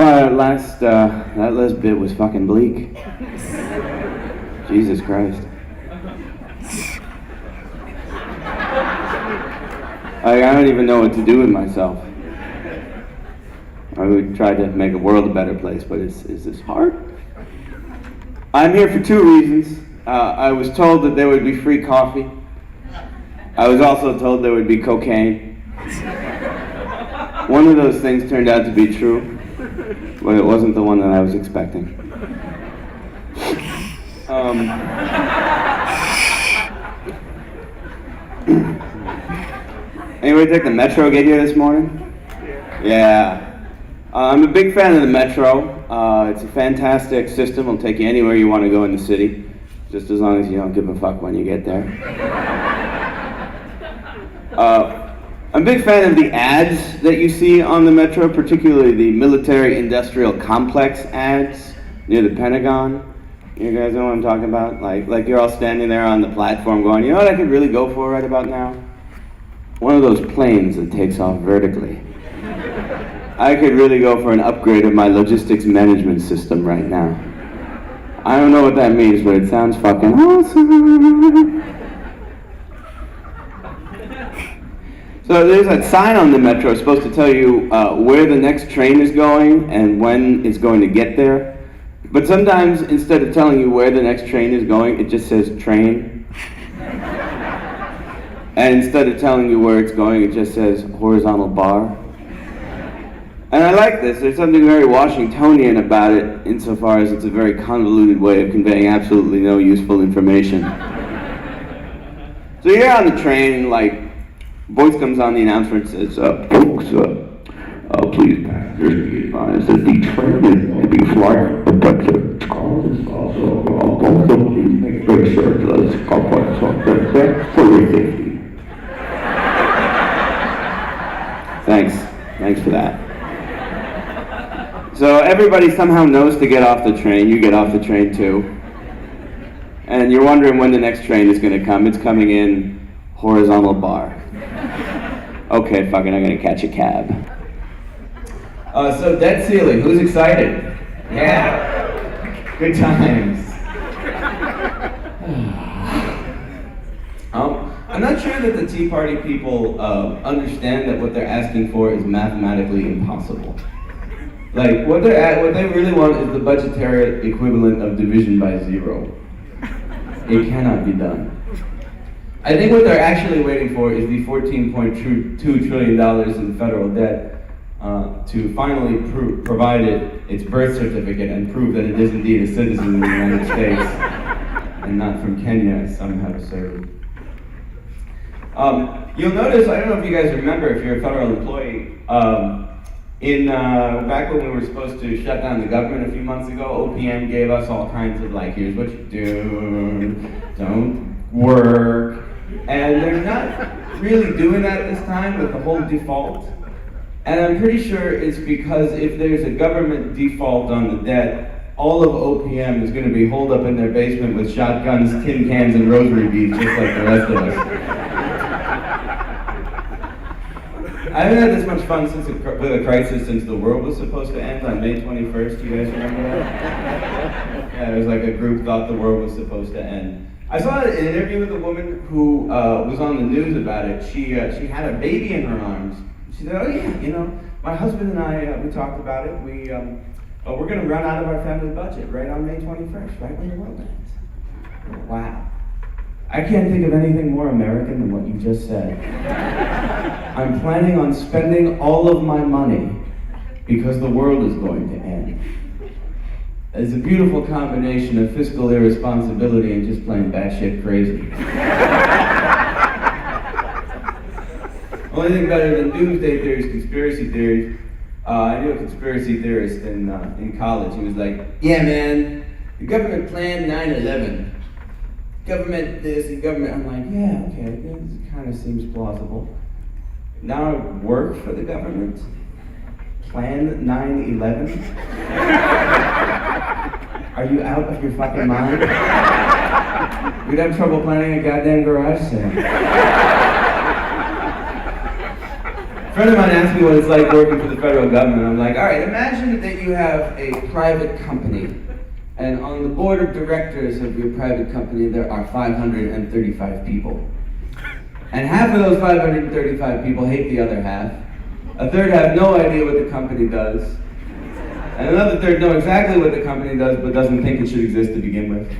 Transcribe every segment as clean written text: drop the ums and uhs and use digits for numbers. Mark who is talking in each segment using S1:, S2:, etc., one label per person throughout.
S1: That last bit was fucking bleak. Jesus Christ. I don't even know what to do with myself. I would try to make the world a better place, but is this hard? I'm here for two reasons. I was told that there would be free coffee. I was also told there would be cocaine. One of those things turned out to be true, but it wasn't the one that I was expecting. Anybody take the Metro get here this morning? Yeah. I'm a big fan of the Metro. It's a fantastic system. It'll take you anywhere you want to go in the city, just as long as you don't give a fuck when you get there. I'm a big fan of the ads that you see on the Metro, particularly the military-industrial complex ads near the Pentagon. You guys know what I'm talking about? Like you're all standing there on the platform going, you know what I could really go for right about now? One of those planes that takes off vertically. I could really go for an upgrade of my logistics management system right now. I don't know what that means, but it sounds fucking awesome. So there's that sign on the Metro supposed to tell you where the next train is going and when it's going to get there. But sometimes instead of telling you where the next train is going, it just says train. And instead of telling you where it's going, it just says horizontal bar. And I like this. There's something very Washingtonian about it insofar as it's a very convoluted way of conveying absolutely no useful information. So you're on the train, like, voice comes on the announcement and says, folks, please passengers be advised that the train is going to be flying the Brexit. Also, please make very sure to let us complex on Brexit for your safety. Thanks for that. So everybody somehow knows to get off the train. You get off the train too. And you're wondering when the next train is going to come. It's coming in horizontal bar. Okay, fuck it, I'm gonna catch a cab. So debt ceiling, who's excited? Yeah, good times. I'm not sure that the Tea Party people understand that what they're asking for is mathematically impossible. Like, what they really want is the budgetary equivalent of division by 0. It cannot be done. I think what they're actually waiting for is the $14.2 trillion in federal debt to finally provide it its birth certificate and prove that it is indeed a citizen of the United States and not from Kenya, as some have asserted. You'll notice, I don't know if you guys remember, if you're a federal employee, back when we were supposed to shut down the government a few months ago, OPM gave us all kinds of like, here's what you do, don't work. And they're not really doing that this time with the whole default. And I'm pretty sure it's because if there's a government default on the debt, all of OPM is going to be holed up in their basement with shotguns, tin cans, and rosary beads, just like the rest of us. I haven't had this much fun with a crisis since the world was supposed to end on May 21st. You guys remember that? Yeah, it was like a group thought the world was supposed to end. I saw an interview with a woman who was on the news about it. She had a baby in her arms. She said, oh yeah, you know, my husband and I, we talked about it. We're going to run out of our family budget right on May 21st, right when the world ends. Wow. I can't think of anything more American than what you just said. I'm planning on spending all of my money because the world is going to end. It's a beautiful combination of fiscal irresponsibility and just plain batshit crazy. Only thing better than doomsday theories, conspiracy theories. I knew a conspiracy theorist in college. He was like, yeah man, the government planned 9/11. Government this and government, I'm like, yeah, okay, this kind of seems plausible. Now I work for the government. Plan 9/11? Are you out of your fucking mind? We'd have trouble planning a goddamn garage sale. friend of mine asked me what it's like working for the federal government. I'm like, all right, imagine that you have a private company, and on the board of directors of your private company, there are 535 people. And half of those 535 people hate the other half. A third have no idea what the company does. And another third know exactly what the company does, but doesn't think it should exist to begin with.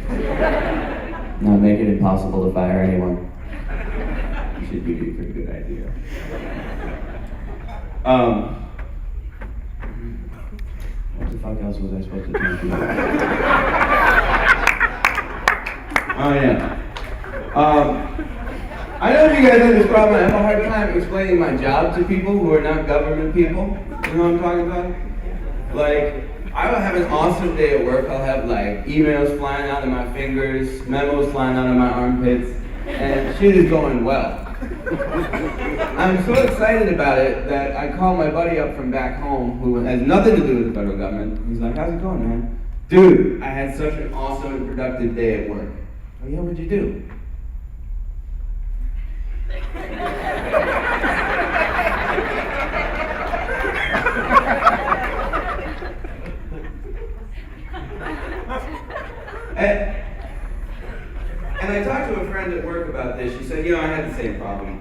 S1: Not make it impossible to fire anyone. You should give you a pretty good idea. What the fuck else was I supposed to talk about? Oh yeah. I know you guys have this problem. I have a hard time explaining my job to people who are not government people. You know what I'm talking about? Like, I will have an awesome day at work. I'll have like emails flying out of my fingers, memos flying out of my armpits, and shit is going well. I'm so excited about it that I call my buddy up from back home who has nothing to do with the federal government. He's like, how's it going, man? Dude, I had such an awesome and productive day at work. Oh yeah, what'd you do? And I talked to a friend at work about this. She said, I had the same problem.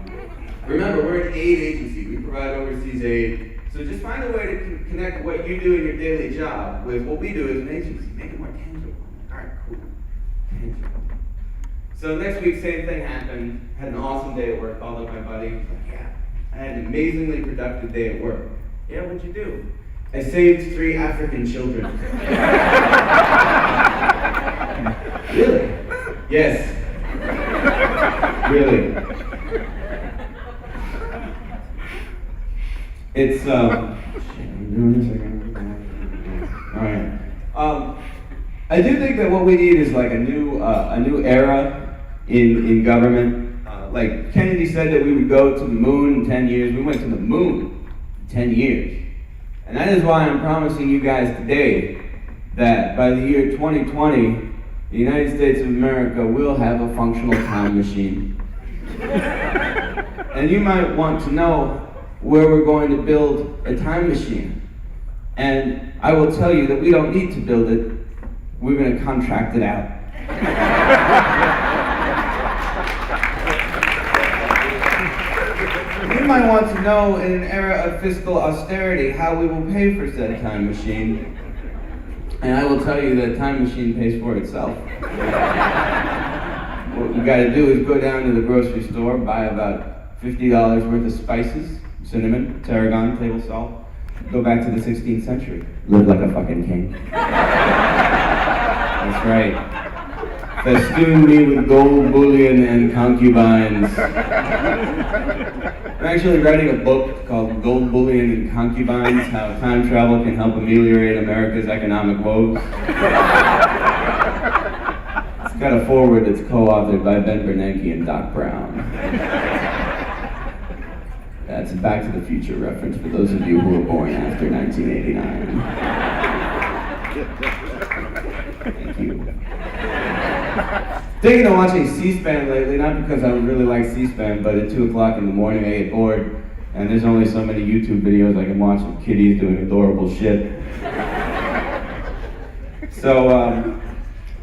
S1: Remember, we're an aid agency. We provide overseas aid. So just find a way to connect what you do in your daily job with what we do as an agency. Make it more tangible. All right, cool. Tangible. So next week, same thing happened. Had an awesome day at work. Called up my buddy. He was like, yeah, I had an amazingly productive day at work. Yeah, what'd you do? I saved 3 African children. Really? Yes. Really. It's, alright. I do think that what we need is like a new era in government. Like Kennedy said that we would go to the moon in 10 years. We went to the moon in 10 years. And that is why I'm promising you guys today that by the year 2020, the United States of America will have a functional time machine. And you might want to know where we're going to build a time machine. And I will tell you that we don't need to build it. We're going to contract it out. You might want to know in an era of fiscal austerity how we will pay for said time machine. And I will tell you that time machine pays for itself. What you gotta do is go down to the grocery store, buy about $50 worth of spices, cinnamon, tarragon, table salt, go back to the 16th century. Live like a fucking king. That's right. Festoon me with gold bullion and concubines. I'm actually writing a book called Gold Bullion and Concubines, How Time Travel Can Help Ameliorate America's Economic Woes. It's got a foreword that's co-authored by Ben Bernanke and Doc Brown. That's a Back to the Future reference for those of you who were born after 1989. Thank you. Taking to watching C-SPAN lately, not because I really like C-SPAN, but at 2 o'clock in the morning I get bored, and there's only so many YouTube videos I can watch of kitties doing adorable shit. So,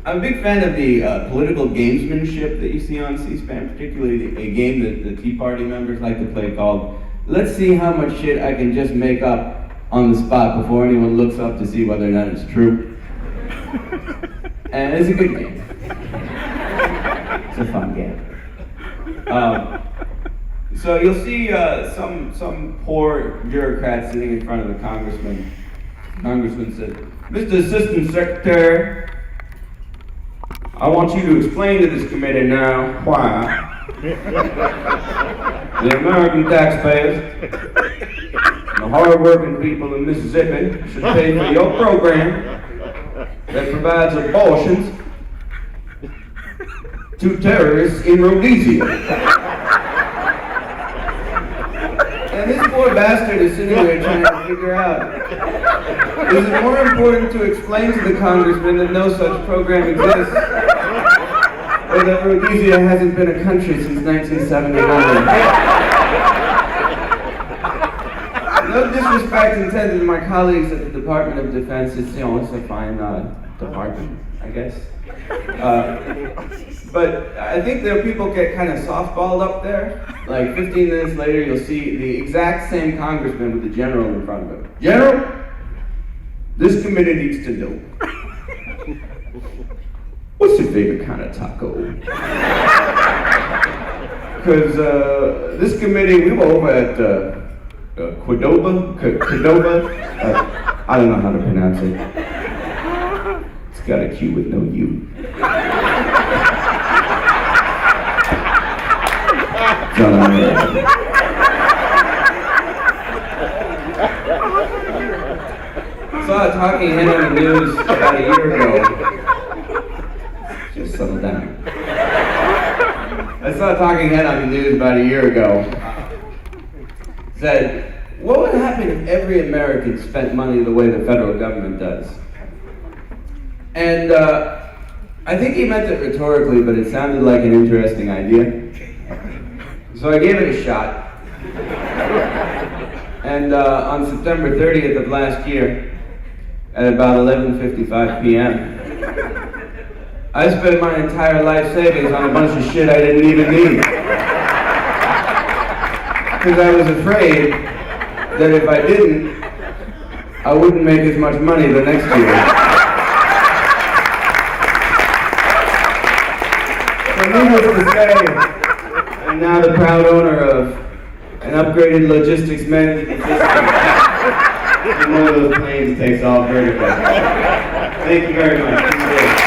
S1: I'm a big fan of the political gamesmanship that you see on C-SPAN, particularly a game that the Tea Party members like to play called, let's see how much shit I can just make up on the spot before anyone looks up to see whether or not it's true. And it's a good game. It's a fun game. So you'll see some poor bureaucrat sitting in front of the congressman. The congressman said, Mr. Assistant Secretary, I want you to explain to this committee now why the American taxpayers and the hard-working people in Mississippi should pay for your program that provides abortions to terrorists in Rhodesia. And this poor bastard is sitting there trying to figure out, is it more important to explain to the congressman that no such program exists, or that Rhodesia hasn't been a country since 1979? no disrespect intended to my colleagues at the Department of Defense. It's, it's a fine department, I guess. But I think there people get kind of softballed up there. Like 15 minutes later, you'll see the exact same congressman with the general in front of him. General, this committee needs to know. What's your favorite kind of taco? Because this committee, we were over at Cordova. I don't know how to pronounce it. It's got a Q with no U. Saw a talking head on the news about a year ago. Just settle down. I saw a talking head on the news about a year ago. Said, what would happen if every American spent money the way the federal government does? And I think he meant it rhetorically, but it sounded like an interesting idea. So I gave it a shot. And on September 30th of last year, at about 11:55 p.m., I spent my entire life savings on a bunch of shit I didn't even need. Because I was afraid that if I didn't, I wouldn't make as much money the next year. So needless to say, I'm now the proud owner of an upgraded logistics management system. And one of those planes takes off vertically. Thank you very much.